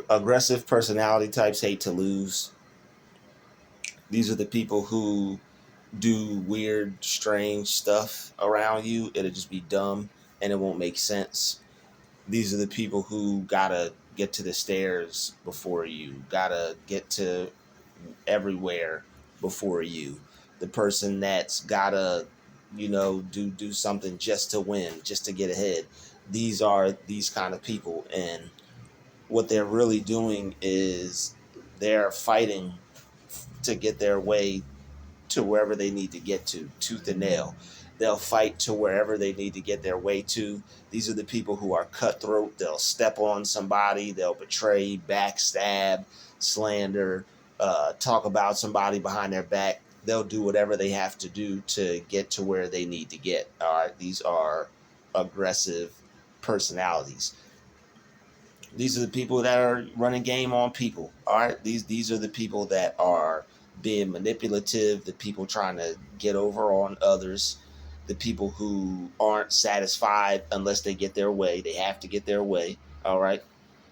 Aggressive personality types hate to lose. These are the people who do weird, strange stuff around you. It'll just be dumb and it won't make sense. These are the people who gotta get to the stairs before you, gotta get to everywhere before you. The person that's gotta, do something just to win, just to get ahead. These are these kind of people, and what they're really doing is they're fighting to get their way to wherever they need to get to, tooth and nail. They'll fight to wherever they need to get their way to. These are the people who are cutthroat. They'll step on somebody, they'll betray, backstab, slander, talk about somebody behind their back. They'll do whatever they have to do to get to where they need to get. All right, these are aggressive personalities. These are the people that are running game on people. All right, these are the people that are being manipulative, the people trying to get over on others, the people who aren't satisfied unless they get their way. They have to get their way. All right,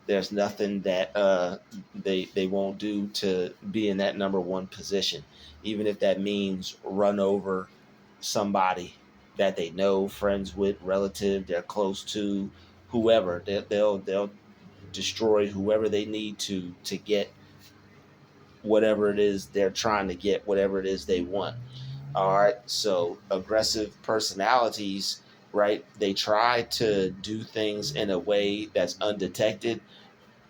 there's nothing that they won't do to be in that number one position, even if that means run over somebody that they know, friends with, relative, they're close to, whoever. They'll destroy whoever they need to get whatever it is they're trying to get, whatever it is they want. All right. So aggressive personalities, right? They try to do things in a way that's undetected.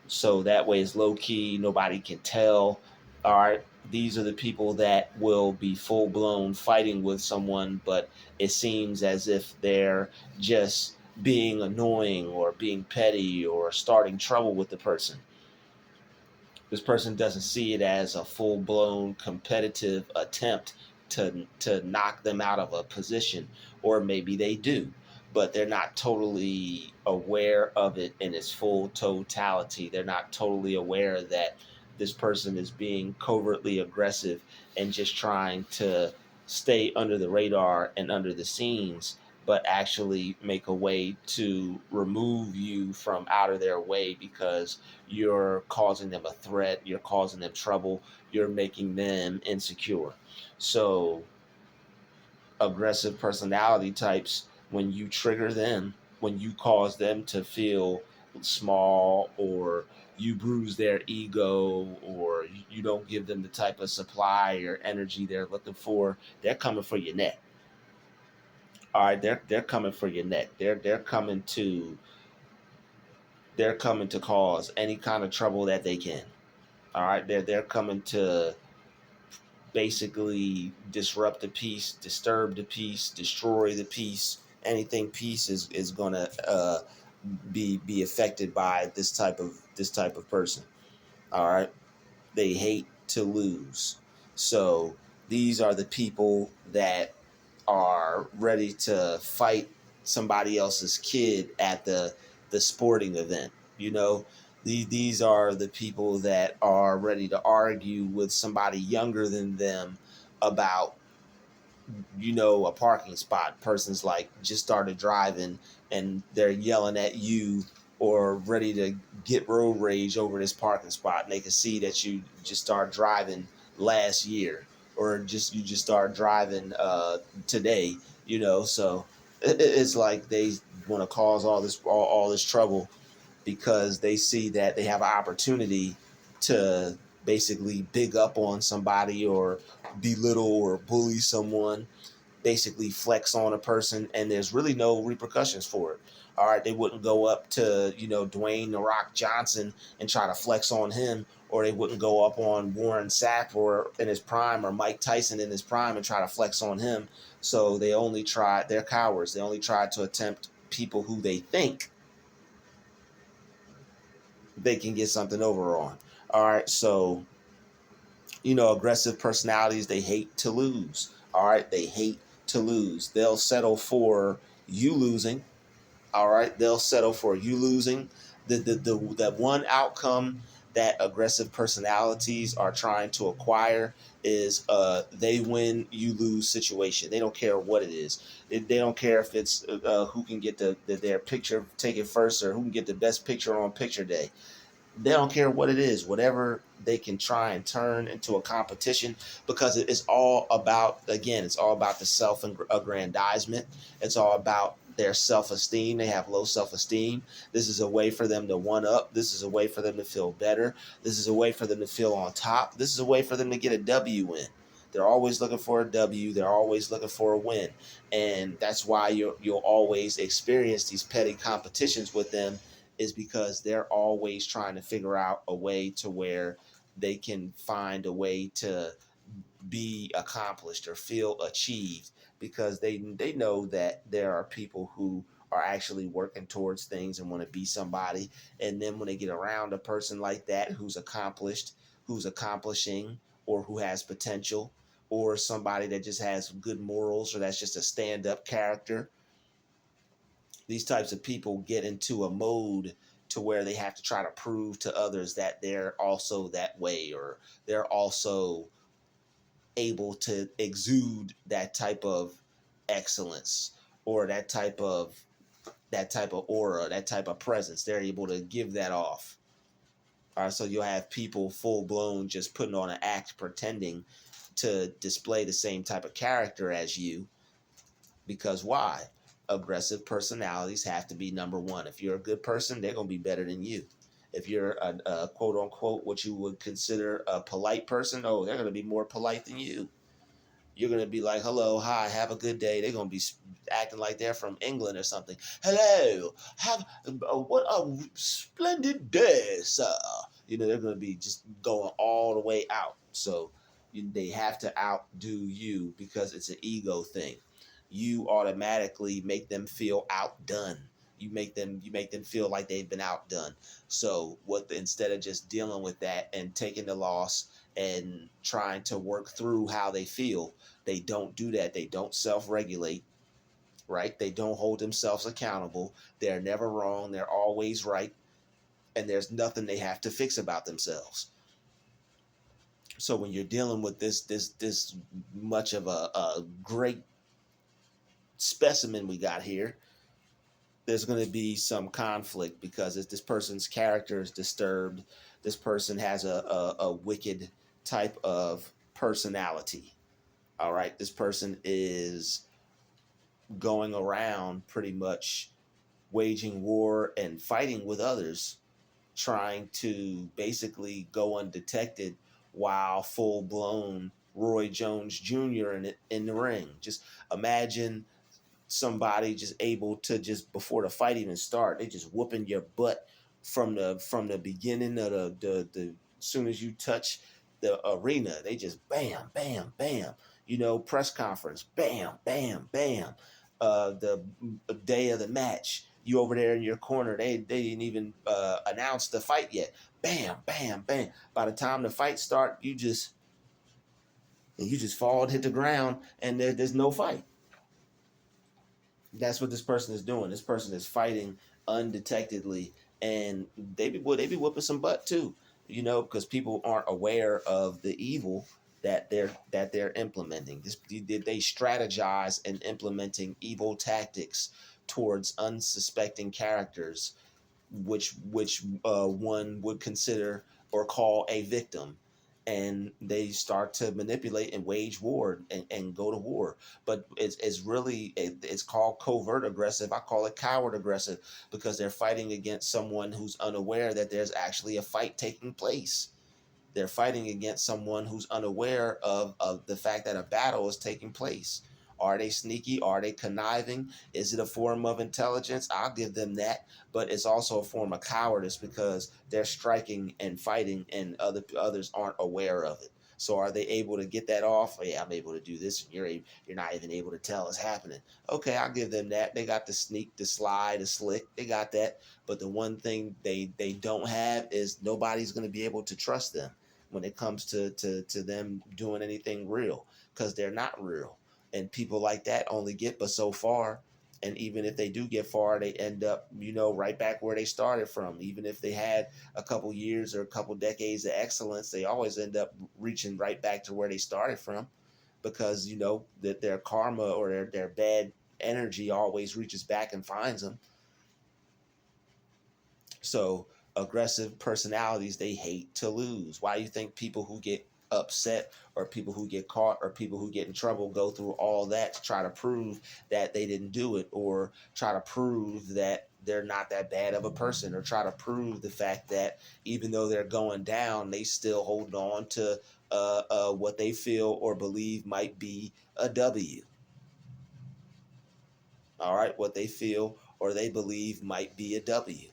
So that way it's low key, nobody can tell. All right. These are the people that will be full blown fighting with someone, but it seems as if they're just being annoying or being petty or starting trouble with the person. This person doesn't see it as a full blown competitive attempt to knock them out of a position, or maybe they do, but they're not totally aware of it in its full totality. They're not totally aware that this person is being covertly aggressive and just trying to stay under the radar and under the scenes, but actually make a way to remove you from out of their way because you're causing them a threat, you're causing them trouble, you're making them insecure. So, aggressive personality types, when you trigger them, when you cause them to feel small, or you bruise their ego, or you don't give them the type of supply or energy they're looking for, they're coming for your neck. All right, they're coming for your neck. They're coming to cause any kind of trouble that they can. All right, they're coming to basically disrupt the peace, disturb the peace, destroy the peace. Anything peace is gonna be affected by this type of person. All right, they hate to lose. So these are the people that are ready to fight somebody else's kid at the sporting event. You know, these are the people that are ready to argue with somebody younger than them about a parking spot. Person's like just started driving and they're yelling at you or ready to get road rage over this parking spot, and they can see that you just started driving last year, or you just started driving today. So it's like they want to cause all this trouble because they see that they have an opportunity to basically big up on somebody or belittle or bully someone, basically flex on a person, and there's really no repercussions for it. All right, they wouldn't go up to Dwayne the Rock Johnson and try to flex on him, or they wouldn't go up on Warren Sapp or in his prime, or Mike Tyson in his prime and try to flex on him. So they're cowards. They only try to attempt people who they think they can get something over on. All right, so aggressive personalities, they hate to lose. All right, they hate to lose. They'll settle for you losing. All right, they'll settle for you losing. The one outcome that aggressive personalities are trying to acquire is they win, you lose situation. They don't care what it is. They don't care if it's who can get their picture taken first, or who can get the best picture on picture day. They don't care what it is, whatever they can try and turn into a competition, because it's all about, again, it's all about the self aggrandizement. It's all about their self esteem. They have low self esteem. This is a way for them to one up. This is a way for them to feel better. This is a way for them to feel on top. This is a way for them to get a W win. They're always looking for a W. They're always looking for a win. And that's why you'll always experience these petty competitions with them, is because they're always trying to figure out a way to where they can find a way to be accomplished or feel achieved, because they know that there are people who are actually working towards things and want to be somebody. And then when they get around a person like that who's accomplished, who's accomplishing, or who has potential, or somebody that just has good morals, or that's just a stand-up character, these types of people get into a mode to where they have to try to prove to others that they're also that way, or they're also able to exude that type of excellence, or that type of aura, that type of presence. They're able to give that off. All right, so you'll have people full blown just putting on an act, pretending to display the same type of character as you. Because why? Aggressive personalities have to be number one. If you're a good person, they're going to be better than you. If you're a quote unquote what you would consider a polite person, oh, they're going to be more polite than you. You're going to be like, hello, hi, have a good day. They're going to be acting like they're from England or something. Hello, have what a splendid day, sir. They're going to be just going all the way out. So they have to outdo you, because it's an ego thing. You automatically make them feel outdone. You make them feel like they've been outdone. So instead of just dealing with that and taking the loss and trying to work through how they feel, they don't do that. They don't self-regulate, right? They don't hold themselves accountable. They're never wrong. They're always right. And there's nothing they have to fix about themselves. So when you're dealing with this much of a great specimen we got here, there's going to be some conflict, because if this person's character is disturbed, this person has a wicked type of personality. All right, this person is going around pretty much waging war and fighting with others, trying to basically go undetected, while full blown Roy Jones Jr. in the ring. Just imagine somebody just able to, just before the fight even start, they just whooping your butt from the beginning of the as soon as you touch the arena, they just bam, bam, bam. Press conference, bam, bam, bam. The day of the match, you over there in your corner, they didn't even announce the fight yet. Bam, bam, bam. By the time the fight start, you just fall and hit the ground, and there's no fight. That's what this person is doing. This person is fighting undetectedly, and they be whooping some butt too. Because people aren't aware of the evil that they're implementing. They strategize in implementing evil tactics towards unsuspecting characters, which one would consider or call a victim. And they start to manipulate and wage war and go to war. But it's called covert aggressive. I call it coward aggressive, because they're fighting against someone who's unaware that there's actually a fight taking place. They're fighting against someone who's unaware of the fact that a battle is taking place. Are they sneaky? Are they conniving? Is it a form of intelligence? I'll give them that. But it's also a form of cowardice, because they're striking and fighting, and others aren't aware of it. So are they able to get that off? Oh, yeah, I'm able to do this, and you're not even able to tell it's happening. Okay, I'll give them that. They got the sneak, the slide, the slick. They got that. But the one thing they don't have is nobody's going to be able to trust them when it comes to them doing anything real, because they're not real. And people like that only get but so far. And even if they do get far, they end up, right back where they started from. Even if they had a couple years or a couple decades of excellence, they always end up reaching right back to where they started from, because, that their karma or their bad energy always reaches back and finds them. So aggressive personalities, they hate to lose. Why do you think people who get upset or people who get caught or people who get in trouble go through all that to try to prove that they didn't do it, or try to prove that they're not that bad of a person, or try to prove the fact that even though they're going down, they still hold on to what they feel or believe might be a W. All right, what they feel or they believe might be a W.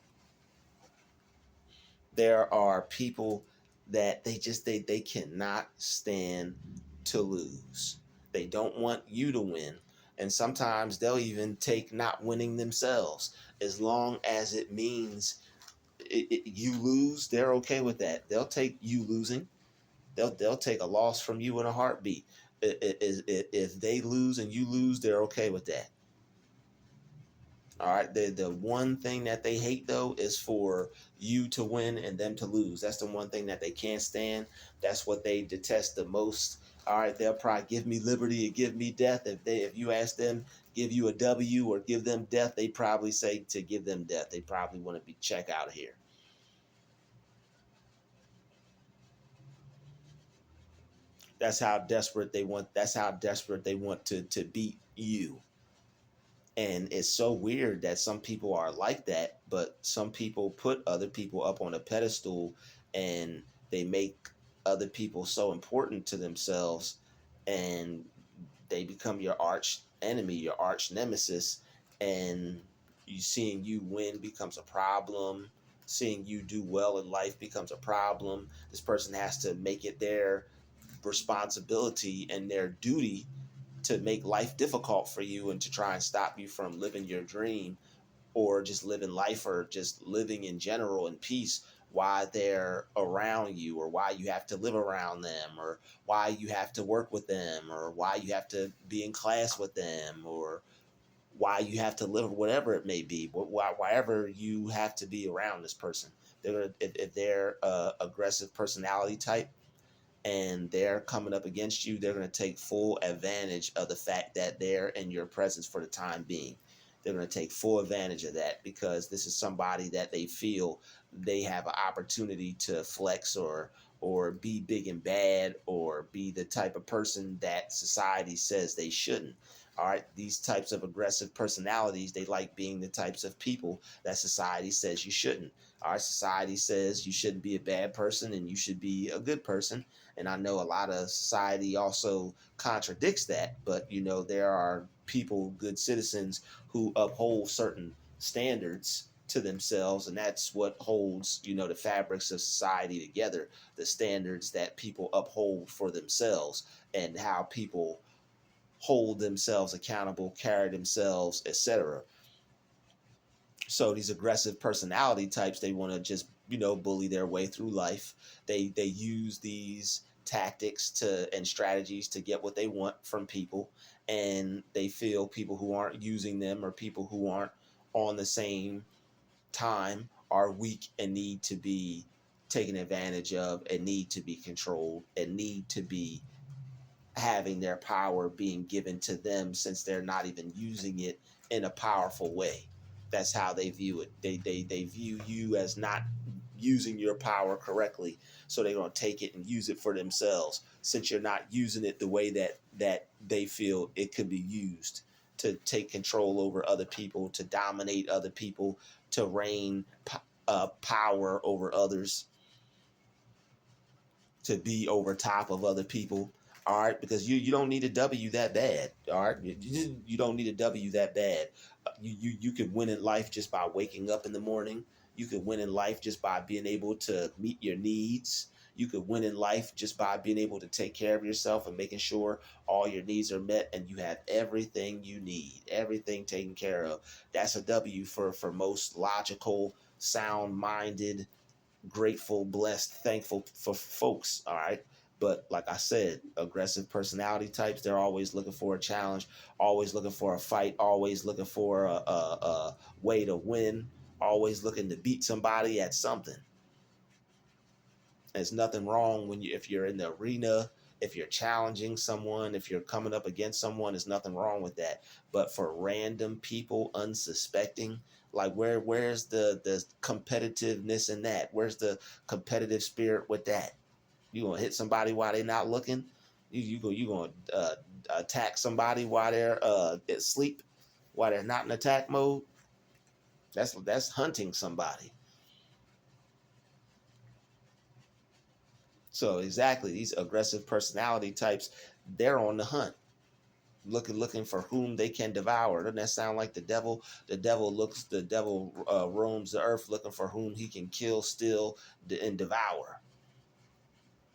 There are people that they cannot stand to lose. They don't want you to win. And sometimes they'll even take not winning themselves. As long as it means you lose, they're okay with that. They'll take you losing. They'll take a loss from you in a heartbeat. If they lose and you lose, they're okay with that. All right. The one thing that they hate though is for you to win and them to lose. That's the one thing that they can't stand. That's what they detest the most. All right. They'll probably give me liberty or give me death. If you ask them, give you a W or give them death, they probably say to give them death. They probably want to be check out of here. That's how desperate they want. That's how desperate they want to beat you. And it's so weird that some people are like that, but some people put other people up on a pedestal and they make other people so important to themselves, and they become your arch enemy, your arch nemesis, and seeing you win becomes a problem. Seeing you do well in life becomes a problem. This person has to make it their responsibility and their duty to make life difficult for you and to try and stop you from living your dream, or just living life, or just living in general in peace, why they're around you, or why you have to live around them, or why you have to work with them, or why you have to be in class with them, or why you have to live, whatever it may be, wherever you have to be around this person. If they're a aggressive personality type, and they're coming up against you, they're going to take full advantage of the fact that they're in your presence for the time being. They're going to take full advantage of that because this is somebody that they feel they have an opportunity to flex, or be big and bad, or be the type of person that society says they shouldn't. All right, these types of aggressive personalities, they like being the types of people that society says you shouldn't. Our society says you shouldn't be a bad person and you should be a good person. And I know a lot of society also contradicts that, but there are people, good citizens, who uphold certain standards to themselves, and that's what holds the fabrics of society together. The standards that people uphold for themselves, and how people hold themselves accountable, carry themselves, etc. So these aggressive personality types, they want to just bully their way through life. They use these tactics and strategies to get what they want from people, and they feel people who aren't using them, or people who aren't on the same time, are weak and need to be taken advantage of, and need to be controlled, and need to be having their power being given to them, since they're not even using it in a powerful way. That's how they view it. They view you as not using your power correctly, so they're going to take it and use it for themselves, since you're not using it the way that they feel it could be used, to take control over other people, to dominate other people, to reign power over others, to be over top of other people. All right, because you don't need a W that bad. All right, you don't need a W that bad. You could win in life just by waking up in the morning. You could win in life just by being able to meet your needs. You could win in life just by being able to take care of yourself and making sure all your needs are met and you have everything you need, everything taken care of. That's a W for most logical, sound-minded, grateful, blessed, thankful for folks. All right. But like I said, aggressive personality types, they're always looking for a challenge, always looking for a fight, always looking for a way to win, always looking to beat somebody at something. There's nothing wrong if you're in the arena, if you're challenging someone, if you're coming up against someone, there's nothing wrong with that. But for random people, unsuspecting, like where's the competitiveness in that? Where's the competitive spirit with that? You gonna hit somebody while they're not looking? You gonna attack somebody while they're asleep, while they're not in attack mode? That's hunting somebody. So exactly, these aggressive personality types, they're on the hunt, looking for whom they can devour. Doesn't that sound like the devil? The devil roams the earth looking for whom he can kill, steal, and devour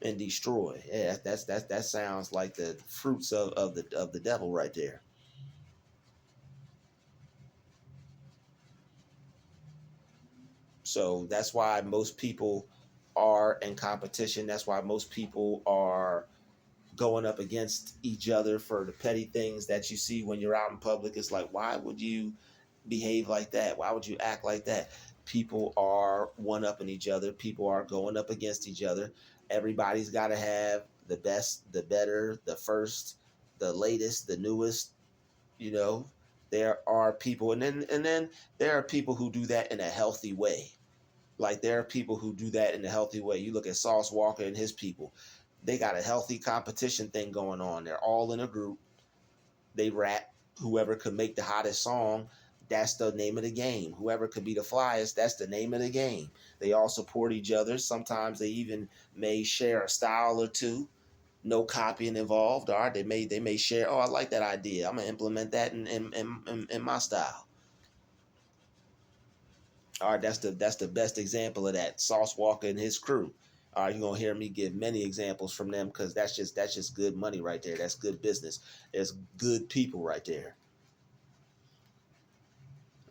and destroy. Yeah, that sounds like the fruits of the devil right there. So that's why most people are in competition. That's why most people are going up against each other for the petty things that you see when you're out in public. It's like, why would you behave like that? Why would you act like that? People are one upping each other. People are going up against each other. Everybody's got to have the best, the better, the first, the latest, the newest. You know, there are people, and then there are people who do that in a healthy way. Like there are people who do that in a healthy way. You look at Sauce Walker and his people. They got a healthy competition thing going on. They're all in a group. They rap. Whoever could make the hottest song, that's the name of the game. Whoever could be the flyest, that's the name of the game. They all support each other. Sometimes they even may share a style or two. No copying involved. All right, they may share. Oh, I like that idea. I'm gonna implement that in my style. All right, that's the best example of that. Sauce Walker and his crew. All right, you're gonna hear me give many examples from them because that's just good money right there. That's good business. There's good people right there.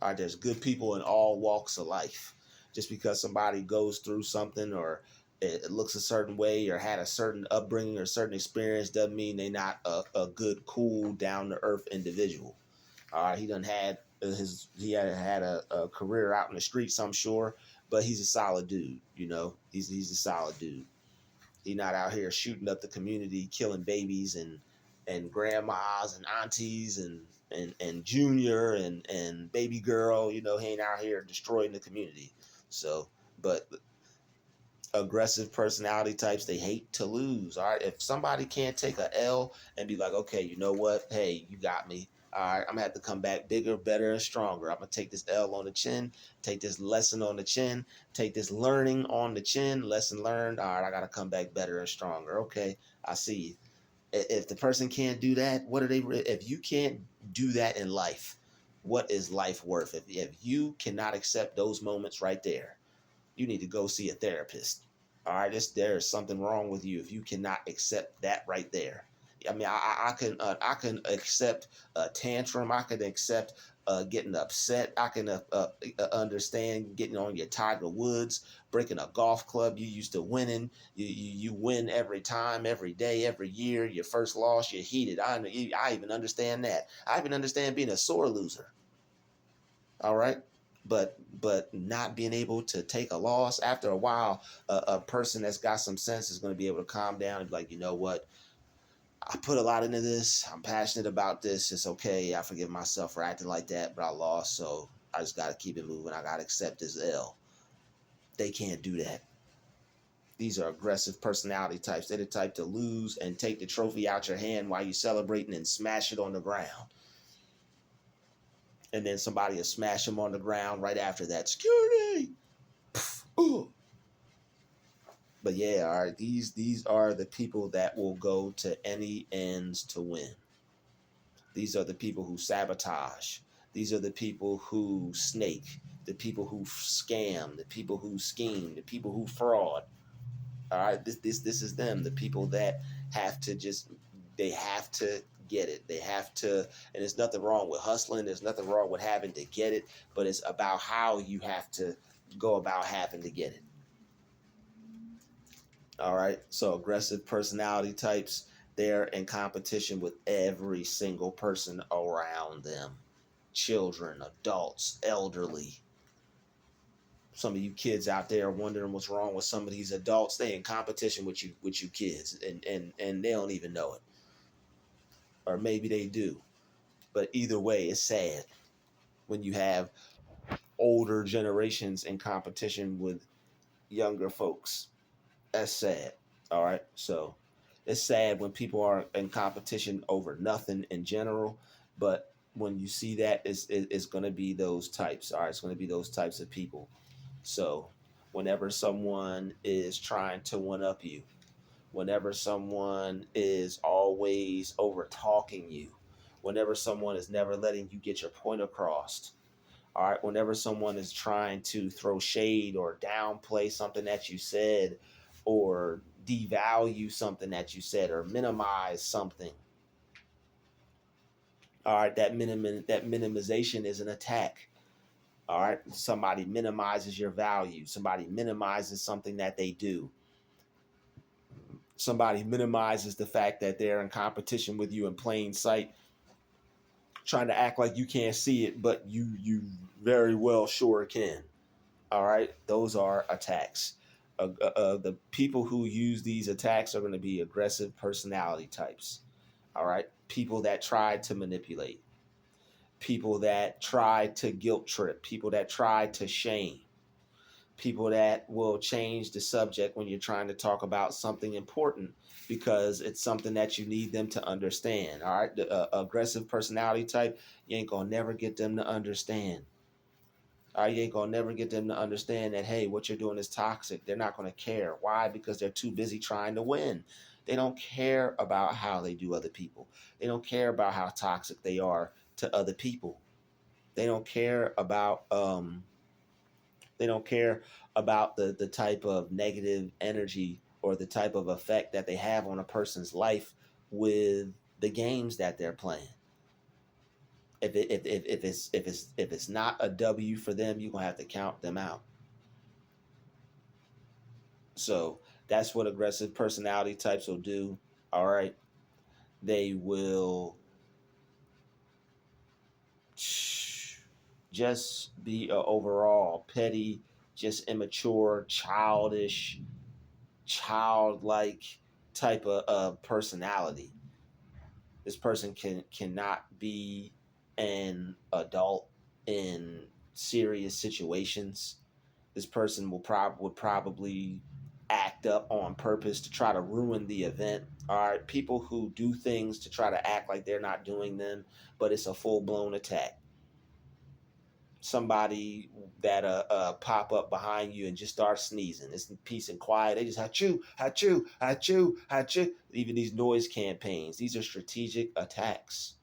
All right, there's good people in all walks of life. Just because somebody goes through something or it looks a certain way or had a certain upbringing or certain experience doesn't mean they're not a good, cool, down to earth individual. All right, he done had he had a career out in the streets, I'm sure, but he's a solid dude. He's a solid dude. He's not out here shooting up the community, killing babies and grandmas and aunties and junior and baby girl. He ain't out here destroying the community. So, but aggressive personality types, they hate to lose. All right, if somebody can't take a L and be like, okay, you know what, hey, you got me. All right, I'm gonna have to come back bigger, better, and stronger. I'm gonna take this L on the chin, take this lesson on the chin, take this learning on the chin, lesson learned. All right, I gotta come back better and stronger. Okay, I see you. If the person can't do that, what are they? If you can't do that in life, what is life worth? If you cannot accept those moments right there, you need to go see a therapist. All right, there is something wrong with you if you cannot accept that right there. I mean, I can accept a tantrum. I can accept getting upset. I can understand getting on your Tiger Woods, breaking a golf club. You used to winning. You win every time, every day, every year. Your first loss, you're heated. I even understand that. I even understand being a sore loser. All right, but not being able to take a loss after a while, a person that's got some sense is going to be able to calm down and be like, you know what, I put a lot into this, I'm passionate about this, it's okay, I forgive myself for acting like that, but I lost, so I just got to keep it moving, I got to accept this L. They can't do that. These are aggressive personality types. They're the type to lose and take the trophy out your hand while you're celebrating and smash it on the ground, and then somebody will smash them on the ground right after that. Security. Ooh. But yeah, all right, these are the people that will go to any ends to win. These are the people who sabotage. These are the people who snake, the people who scam, the people who scheme, the people who fraud. All right, this is them, the people that have to just they have to get it. They have to, and there's nothing wrong with hustling. There's nothing wrong with having to get it, but it's about how you have to go about having to get it. All right. So aggressive personality types, they're in competition with every single person around them. Children, adults, elderly. Some of you kids out there are wondering what's wrong with some of these adults. They in competition with you kids, and they don't even know it, or maybe they do. But either way, it's sad when you have older generations in competition with younger folks. That's sad. All right. So it's sad when people are in competition over nothing in general. But when you see that, it's going to be those types. All right. It's going to be those types of people. So whenever someone is trying to one up you, whenever someone is always over talking you, whenever someone is never letting you get your point across, all right, whenever someone is trying to throw shade or downplay something that you said, or devalue something that you said, or minimize something, all right, that minimization is an attack. All right, somebody minimizes your value, somebody minimizes something that they do, somebody minimizes the fact that they're in competition with you in plain sight, trying to act like you can't see it, but you very well sure can. All right, those are attacks. The people who use these attacks are going to be aggressive personality types. All right, people that try to manipulate, people that try to guilt trip, people that try to shame, people that will change the subject when you're trying to talk about something important because it's something that you need them to understand. All right, the aggressive personality type, you ain't gonna never get them to understand. All right, you ain't gonna never get them to understand that, hey, what you're doing is toxic. They're not gonna care. Why? Because they're too busy trying to win. They don't care about how they do other people. They don't care about how toxic they are to other people. They don't care about the type of negative energy or the type of effect that they have on a person's life with the games that they're playing. If it's not a W for them, you're gonna have to count them out. So that's what aggressive personality types will do. All right. They will just be a overall petty, just immature, childlike type of personality. This person cannot be an adult in serious situations. This person would probably act up on purpose to try to ruin the event. All right, people who do things to try to act like they're not doing them, but it's a full blown attack. Somebody that pop up behind you and just start sneezing. It's peace and quiet. They just achoo, achoo, achoo, achoo. Even these noise campaigns. These are strategic attacks.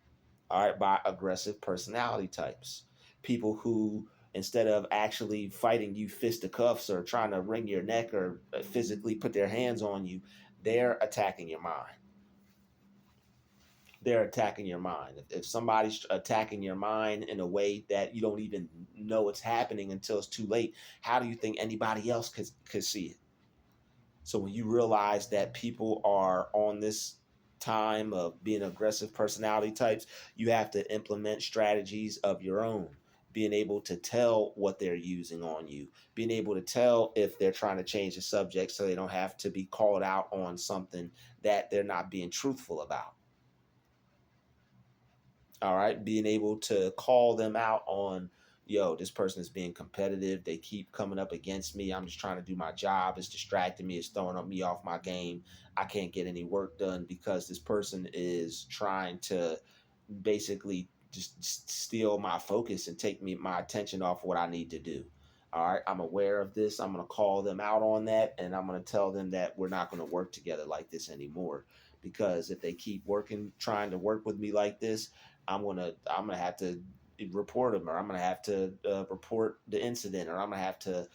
All right, by aggressive personality types. People who, instead of actually fighting you fisticuffs or trying to wring your neck or physically put their hands on you, they're attacking your mind. They're attacking your mind. If somebody's attacking your mind in a way that you don't even know it's happening until it's too late, how do you think anybody else could see it? So when you realize that people are on this time of being aggressive personality types, you have to implement strategies of your own. Being able to tell what they're using on you, being able to tell if they're trying to change the subject so they don't have to be called out on something that they're not being truthful about. All right, being able to call them out on, yo, this person is being competitive, they keep coming up against me, I'm just trying to do my job, it's distracting me, it's throwing me off my game, I can't get any work done because this person is trying to basically just steal my focus and take my attention off what I need to do. All right, I'm aware of this, I'm going to call them out on that, and I'm going to tell them that we're not going to work together like this anymore, because if they keep trying to work with me like this, I'm gonna have to report them, or I'm gonna have to report the incident, or I'm gonna have to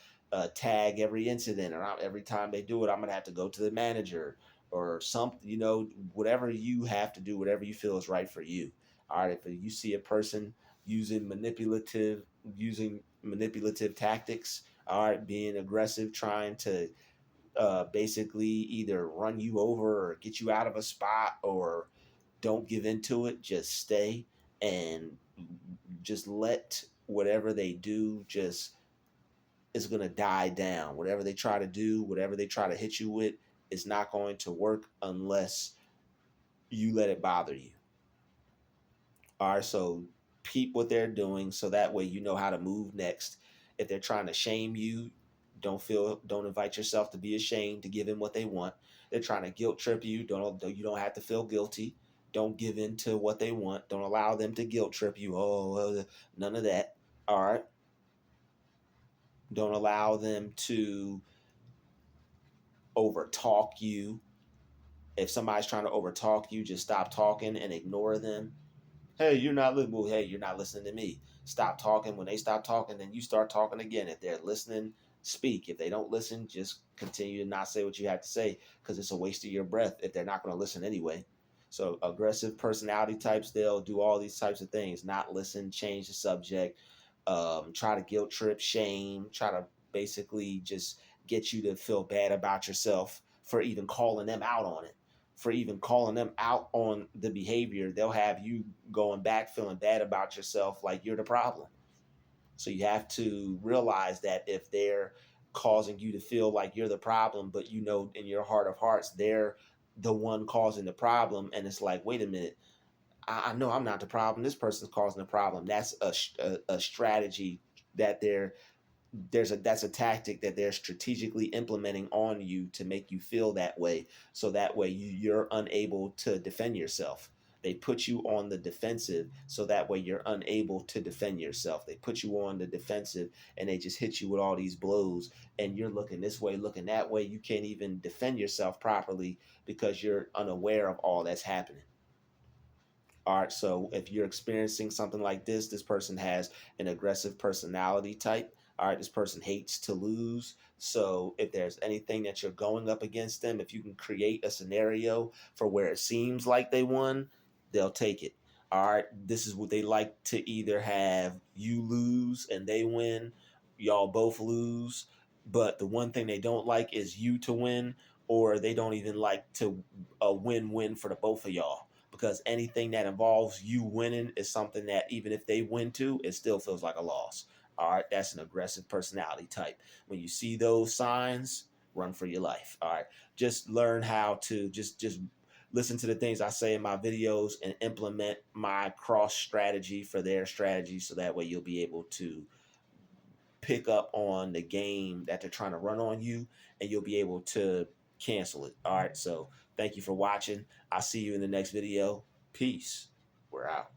tag every incident, or every time they do it, I'm gonna have to go to the manager or something. Whatever you have to do, whatever you feel is right for you. All right, if you see a person using manipulative tactics, all right, being aggressive, trying to basically either run you over or get you out of a spot, or don't give into it, just stay and just let whatever they do just is going to die down. Whatever they try to do, whatever they try to hit you with, is not going to work unless you let it bother you. All right, so peep what they're doing so that way you know how to move next. If they're trying to shame you, don't invite yourself to be ashamed to give in what they want. They're trying to guilt trip you. You don't have to feel guilty. Don't give in to what they want. Don't allow them to guilt trip you. None of that. All right. Don't allow them to overtalk you. If somebody's trying to overtalk you, just stop talking and ignore them. Hey, you're not listening. Well, hey, you're not listening to me. Stop talking. When they stop talking, then you start talking again. If they're listening, speak. If they don't listen, just continue to not say what you have to say because it's a waste of your breath if they're not going to listen anyway. So aggressive personality types, they'll do all these types of things. Not listen, change the subject, try to guilt trip, shame, try to basically just get you to feel bad about yourself for even calling them out on it, for even calling them out on the behavior. They'll have you going back feeling bad about yourself like you're the problem. So you have to realize that if they're causing you to feel like you're the problem, but you know in your heart of hearts they're the one causing the problem, and it's like, wait a minute, I know I'm not the problem. This person's causing the problem. That's a strategy that that's a tactic that they're strategically implementing on you to make you feel that way, so that way you're unable to defend yourself. They put you on the defensive so that way you're unable to defend yourself. They put you on the defensive and they just hit you with all these blows, and you're looking this way, looking that way. You can't even defend yourself properly because you're unaware of all that's happening. All right, so if you're experiencing something like this person has an aggressive personality type. All right, this person hates to lose. So if there's anything that you're going up against them, if you can create a scenario for where it seems like they won, they'll take it. All right, this is what they like to either have you lose and they win, y'all both lose. But the one thing they don't like is you to win, or they don't even like to a win-win for the both of y'all, because anything that involves you winning is something that even if they win too, it still feels like a loss. All right, that's an aggressive personality type. When you see those signs, run for your life. All right, just learn how to just listen to the things I say in my videos and implement my cross strategy for their strategy, so that way you'll be able to pick up on the game that they're trying to run on you, and you'll be able to cancel it. All right, so thank you for watching. I'll see you in the next video. Peace. We're out.